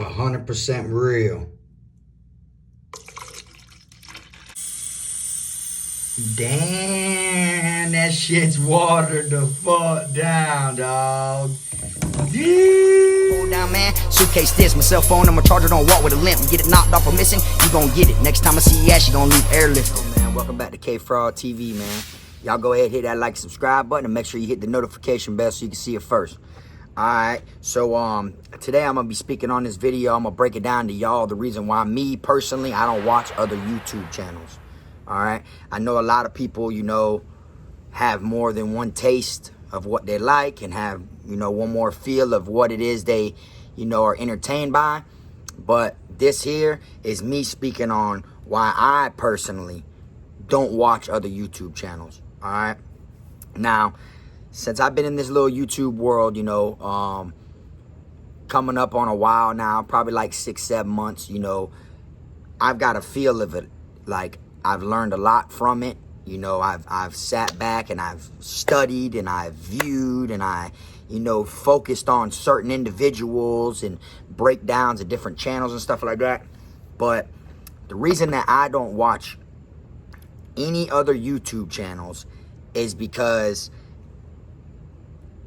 100% real. Damn, that shit's watered the fuck down, dog. Hold down, man. Suitcase this, my cell phone and my charger don't walk with a limp. Get it knocked off or missing, you gon' get it. Next time I see you ass, you gon' leave airlifted. Man, welcome back to Kfrogtv, man. Y'all go ahead, hit that like, subscribe button, and make sure you hit the notification bell so you can see it first. Alright, so today I'm gonna be speaking on this video. I'm gonna break it down to y'all the reason why me personally I don't watch other YouTube channels. Alright, I know a lot of people, you know, have more than one taste of what they like and have, you know, one more feel of what it is they, you know, are entertained by. But this here is me speaking on why I personally don't watch other YouTube channels. Alright, now since I've been in this little YouTube world, you know, coming up on a while now, probably like 6-7 months, you know, I've got a feel of it. Like, I've learned a lot from it. You know, I've sat back and I've studied and I've viewed and I, you know, focused on certain individuals and breakdowns of different channels and stuff like that. But the reason that I don't watch any other YouTube channels is because,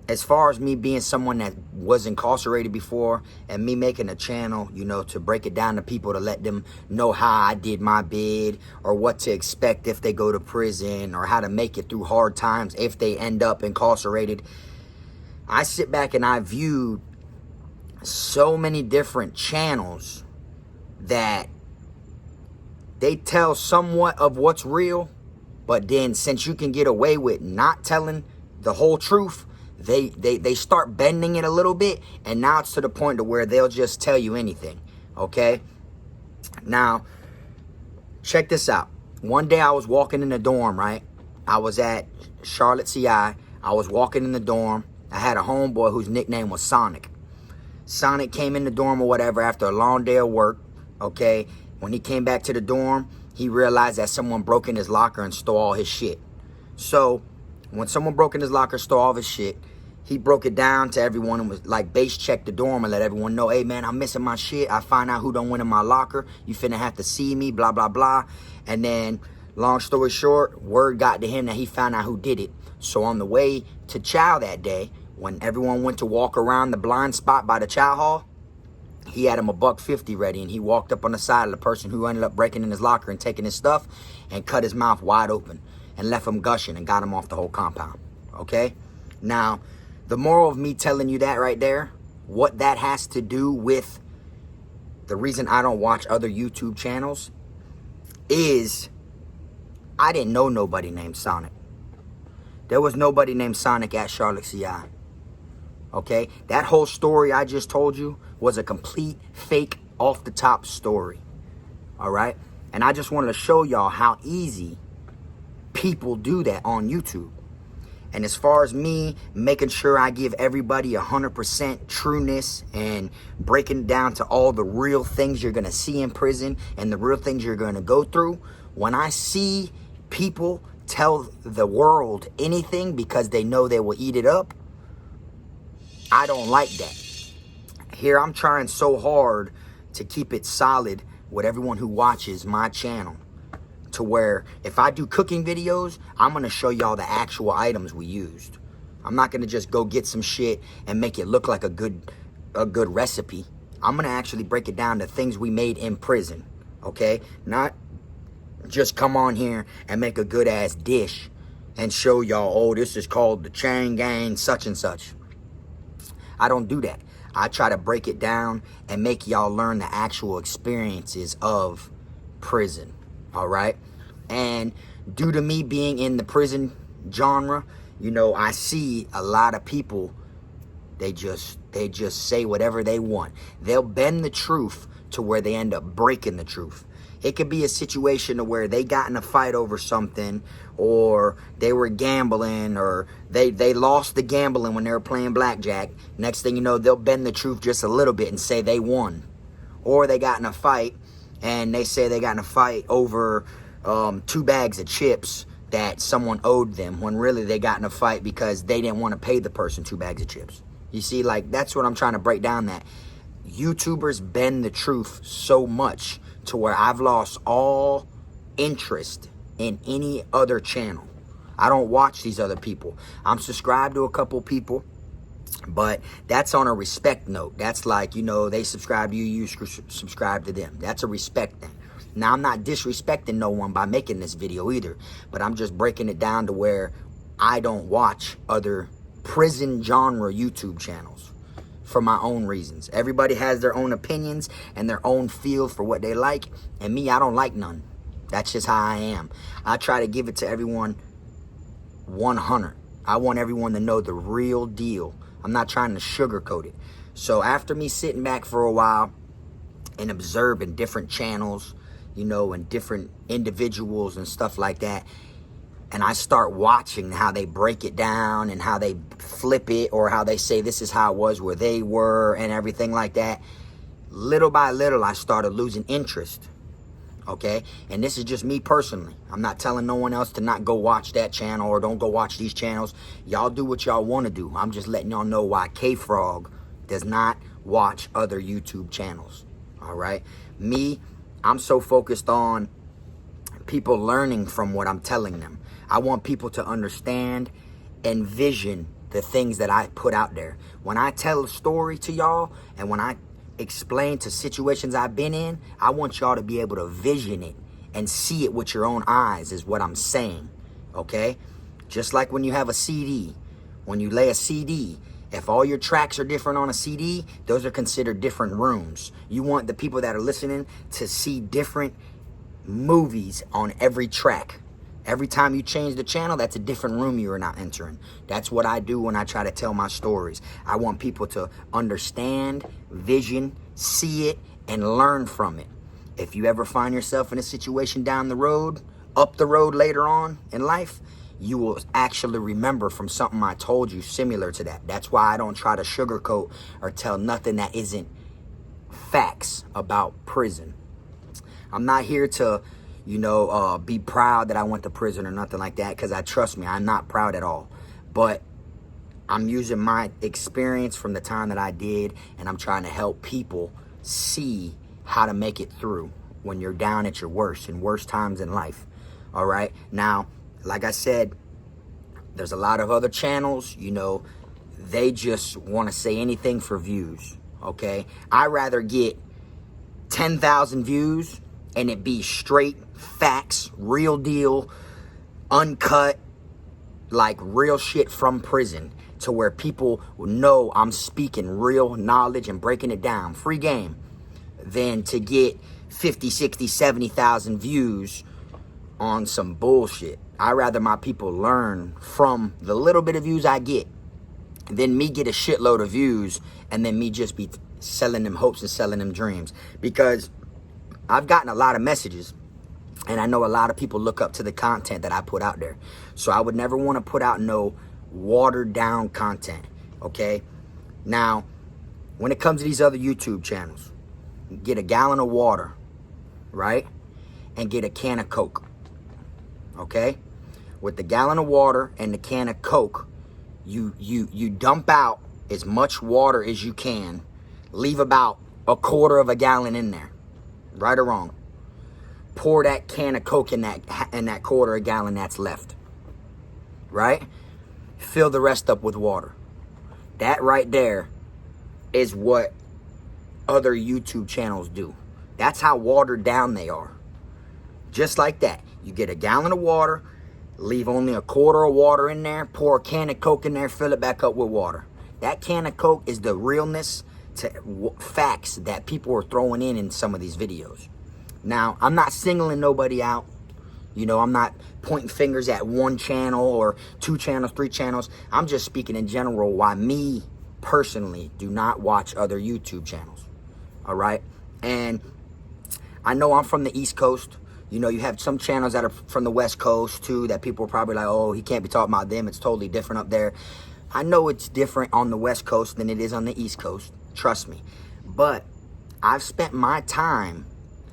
as far as me being someone that was incarcerated before and me making a channel, you know, to break it down to people to let them know how I did my bid or what to expect if they go to prison or how to make it through hard times if they end up incarcerated. I sit back and I viewed so many different channels that they tell somewhat of what's real, but then since you can get away with not telling the whole truth, they start bending it a little bit, and now it's to the point to where they'll just tell you anything. Okay, now check this out. One day I was walking in the dorm, right? I was at Charlotte CI. I was walking in the dorm. I had a homeboy whose nickname was Sonic. Sonic came in the dorm or whatever after a long day of work. Okay, when he came back to the dorm, he realized that someone broke in his locker and stole all his shit. So when someone broke in his locker, stole all of his shit, he broke it down to everyone and was like base checked the dorm and let everyone know, hey man, I'm missing my shit. I find out who done went in my locker. You finna have to see me, blah, blah, blah. And then, long story short, word got to him that he found out who did it. So on the way to chow that day, when everyone went to walk around the blind spot by the chow hall, he had him a $150 ready, and he walked up on the side of the person who ended up breaking in his locker and taking his stuff and cut his mouth wide open and left him gushing and got him off the whole compound. Okay? Now, the moral of me telling you that right there, what that has to do with the reason I don't watch other YouTube channels is I didn't know nobody named Sonic. There was nobody named Sonic at Charlotte CI. Okay? That whole story I just told you was a complete fake off the top story. Alright? And I just wanted to show y'all how easy people do that on YouTube. And as far as me making sure I give everybody 100% trueness and breaking it down to all the real things you're going to see in prison and the real things you're going to go through, when I see people tell the world anything because they know they will eat it up, I don't like that. Here I'm trying so hard to keep it solid with everyone who watches my channel, to where if I do cooking videos, I'm going to show y'all the actual items we used. I'm not going to just go get some shit and make it look like a good recipe. I'm going to actually break it down to things we made in prison, okay? Not just come on here and make a good ass dish and show y'all, oh, this is called the chain gang such and such. I don't do that. I try to break it down and make y'all learn the actual experiences of prison. All right. And due to me being in the prison genre, you know, I see a lot of people, they just say whatever they want. They'll bend the truth to where they end up breaking the truth. It could be a situation to where they got in a fight over something, or they were gambling, or they lost the gambling when they were playing blackjack. Next thing you know, they'll bend the truth just a little bit and say they won. Or they got in a fight and they say they got in a fight over 2 bags of chips that someone owed them, when really they got in a fight because they didn't want to pay the person 2 bags of chips. You see, like, that's what I'm trying to break down, that YouTubers bend the truth so much to where I've lost all interest in any other channel. I don't watch these other people. I'm subscribed to a couple people, but that's on a respect note. That's like, you know, they subscribe to you, you subscribe to them. That's a respect thing. Now, I'm not disrespecting no one by making this video either, but I'm just breaking it down to where I don't watch other prison genre YouTube channels for my own reasons. Everybody has their own opinions and their own feel for what they like, and me, I don't like none. That's just how I am. I try to give it to everyone 100. I want everyone to know the real deal. I'm not trying to sugarcoat it. So after me sitting back for a while and observing different channels, you know, and different individuals and stuff like that, and I start watching how they break it down and how they flip it, or how they say this is how it was where they were and everything like that, little by little I started losing interest. Okay, and this is just me personally. I'm not telling no one else to not go watch that channel or don't go watch these channels. Y'all do what y'all want to do. I'm just letting y'all know why Kfrog does not watch other YouTube channels. All right, me, I'm so focused on people learning from what I'm telling them. I want people to understand and vision the things that I put out there. When I tell a story to y'all and when I explain to situations I've been in, I want y'all to be able to vision it and see it with your own eyes is what I'm saying, okay? Just like when you have a CD, when you lay a CD, if all your tracks are different on a CD, those are considered different rooms. You want the people that are listening to see different movies on every track. Every time you change the channel, that's a different room you are now entering. That's what I do when I try to tell my stories. I want people to understand, vision, see it, and learn from it. If you ever find yourself in a situation down the road, up the road later on in life, you will actually remember from something I told you similar to that. That's why I don't try to sugarcoat or tell nothing that isn't facts about prison. I'm not here to, you know, be proud that I went to prison or nothing like that, because trust me, I'm not proud at all. But I'm using my experience from the time that I did, and I'm trying to help people see how to make it through when you're down at your worst, in worst times in life. All right. Now, like I said, there's a lot of other channels, you know, they just want to say anything for views. Okay. I'd rather get 10,000 views and it be straight facts, real deal, uncut, like real shit from prison, to where people know I'm speaking real knowledge and breaking it down, free game, than to get 50, 60, 70,000 views on some bullshit. I'd rather my people learn from the little bit of views I get than me get a shitload of views and then me just be selling them hopes and selling them dreams. Because I've gotten a lot of messages, and I know a lot of people look up to the content that I put out there. So I would never want to put out no watered down content, okay? Now, when it comes to these other YouTube channels, get a gallon of water, right? And get a can of Coke, okay? With the gallon of water and the can of Coke, you dump out as much water as you can. Leave about a quarter of a gallon in there, right or wrong. Pour that can of Coke in that quarter of a gallon that's left, right? Fill the rest up with water. That right there is what other YouTube channels do. That's how watered down they are. Just like that. You get a gallon of water, leave only a quarter of water in there, pour a can of Coke in there, fill it back up with water. That can of Coke is the realness to facts that people are throwing in some of these videos. Now, I'm not singling nobody out. You know, I'm not pointing fingers at one channel or 2 channels, 3 channels. I'm just speaking in general why me personally do not watch other YouTube channels. All right? And I know I'm from the East Coast. You know, you have some channels that are from the West Coast too that people are probably like, oh, he can't be talking about them. It's totally different up there. I know it's different on the West Coast than it is on the East Coast. Trust me. But I've spent my time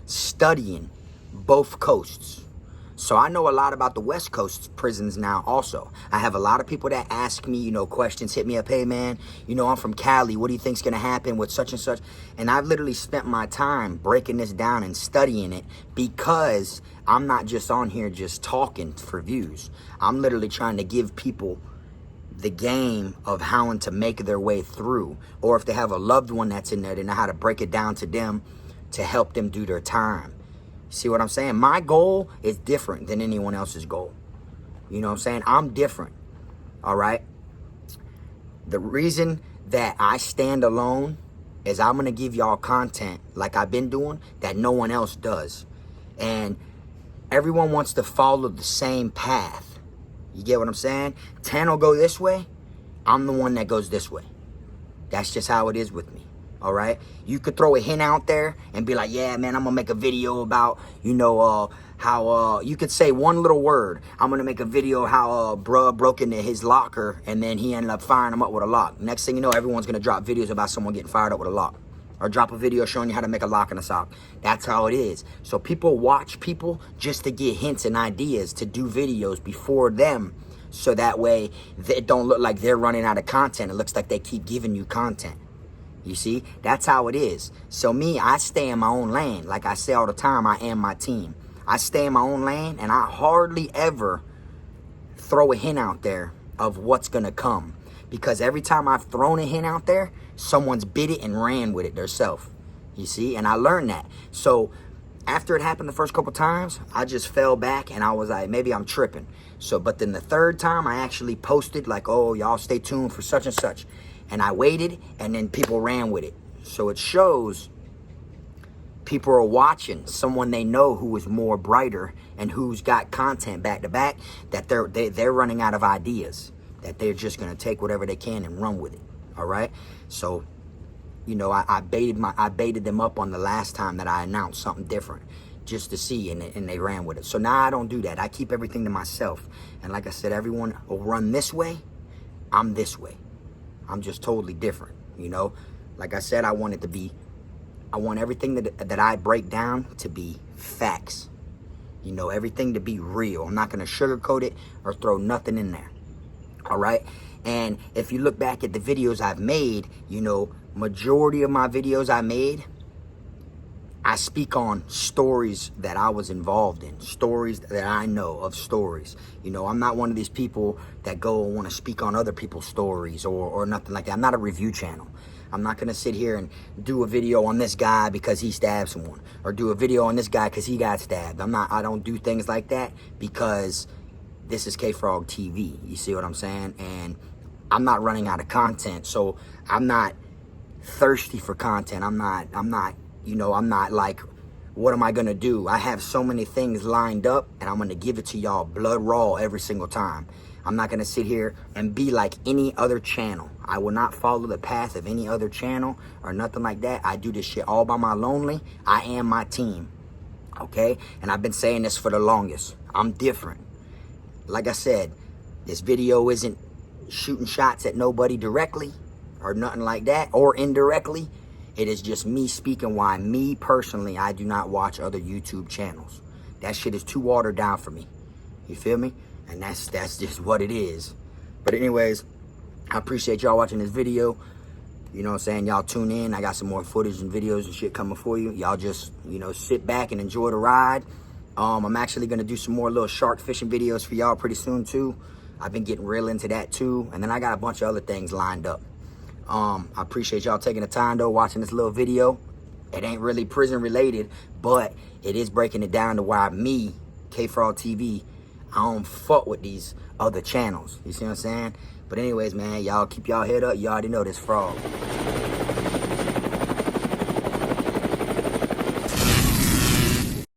studying both coasts. So I know a lot about the West Coast prisons now also. I have a lot of people that ask me, questions, hit me up, hey man, I'm from Cali, what do you think's gonna happen with such and such? And I've literally spent my time breaking this down and studying it, because I'm not just on here just talking for views. I'm literally trying to give people the game of how to make their way through, or if they have a loved one that's in there, they know how to break it down to them to help them do their time. See what I'm saying? My goal is different than anyone else's goal. You know what I'm saying? I'm different. All right? The reason that I stand alone is I'm going to give y'all content like I've been doing that no one else does. And everyone wants to follow the same path. You get what I'm saying? 10 will go this way. I'm the one that goes this way. That's just how it is with me. All right, you could throw a hint out there and be like, yeah, man, I'm gonna make a video about, how, you could say one little word. I'm gonna make a video how, bruh broke into his locker and then he ended up firing him up with a lock. Next thing you know, everyone's gonna drop videos about someone getting fired up with a lock, or drop a video showing you how to make a lock in a sock. That's how it is. So people watch people just to get hints and ideas to do videos before them. So that way it don't look like they're running out of content. It looks like they keep giving you content. You see, that's how it is. So me, I stay in my own lane. Like I say all the time, I am my team. I stay in my own lane, and I hardly ever throw a hint out there of what's going to come. Because every time I've thrown a hint out there, someone's bit it and ran with it themselves. You see, and I learned that. So after it happened the first couple times, I just fell back and I was like, maybe I'm tripping. So, but then the third time I actually posted like, oh, y'all stay tuned for such and such. And I waited, and then people ran with it. So it shows people are watching someone they know who is more brighter and who's got content back to back, that they're running out of ideas, that they're just gonna take whatever they can and run with it. All right. So, I baited them up on the last time that I announced something different, just to see, and they ran with it. So now I don't do that. I keep everything to myself. And like I said, everyone will run this way. I'm this way. I'm just totally different, Like I said, I want everything that I break down to be facts. Everything to be real. I'm not going to sugarcoat it or throw nothing in there. All right? And if you look back at the videos I've made, majority of my videos I made, I speak on stories that I was involved in, stories that I know of stories. I'm not one of these people that go and want to speak on other people's stories or nothing like that. I'm not a review channel. I'm not going to sit here and do a video on this guy because he stabbed someone, or do a video on this guy because he got stabbed. I don't do things like that, because this is Kfrogtv. You see what I'm saying? And I'm not running out of content. So I'm not thirsty for content. I'm not like, what am I going to do? I have so many things lined up, and I'm going to give it to y'all blood raw every single time. I'm not going to sit here and be like any other channel. I will not follow the path of any other channel or nothing like that. I do this shit all by my lonely. I am my team. Okay? And I've been saying this for the longest. I'm different. Like I said, this video isn't shooting shots at nobody directly or nothing like that, or indirectly. It is just me speaking why me personally, I do not watch other YouTube channels. That shit is too watered down for me. You feel me? And that's just what it is. But anyways, I appreciate y'all watching this video. You know what I'm saying? Y'all tune in. I got some more footage and videos and shit coming for you. Y'all just, sit back and enjoy the ride. I'm actually going to do some more little shark fishing videos for y'all pretty soon too. I've been getting real into that too. And then I got a bunch of other things lined up. I appreciate y'all taking the time though, watching this little video. It ain't really prison related, but it is breaking it down to why me, Kfrogtv, I don't fuck with these other channels. You see what I'm saying? But anyways, man, y'all keep y'all head up. You already know this frog.